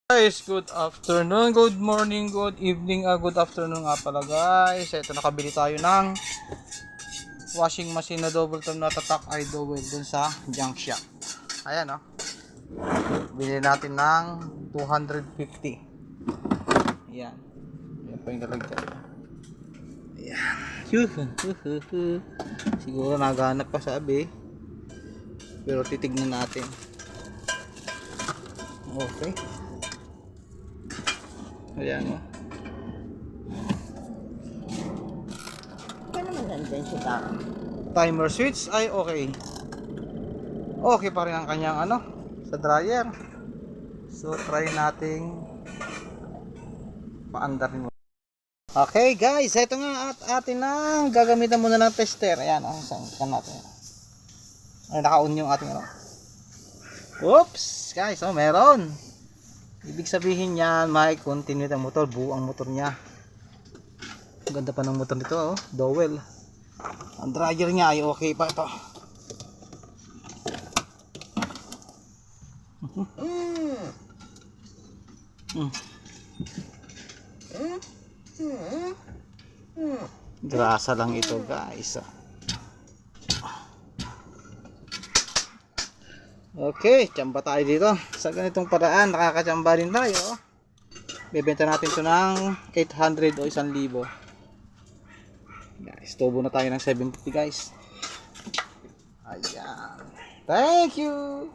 Guys, good afternoon, good morning, good evening, good afternoon nga pala guys. Ito, nakabili tayo ng washing machine na double tone na tatak ay dowel dun sa junk shop. Ayan o. Bili natin ng 250. Ayan. Ayan po yung lalagyan. Ayan. Siguro naghanap pa sabi. Pero titignan natin. Okay. Ayan o. Paano naman nandyan siya? Timer switch ay okay. Okay pa rin ang kanyang sa dryer. So try nating paandarin mo. Okay guys, ito nga at atin na gagamitan muna ng tester. Ayan o, saan natin. Ay, naka-on yung ating Oops, guys, meron. Ibig sabihin yan, may continue ang motor, buo ang motor niya. Ang ganda pa ng motor nito, dowel. Ang dryer niya ay okay pa ito. Grasa lang ito, guys. Okay, tsamba tayo dito. Sa ganitong paraan, nakakatsamba rin tayo. Bebenta natin ito ng 800 o 1,000. Guys, tubo na tayo ng 750 guys. Ayan. Thank you!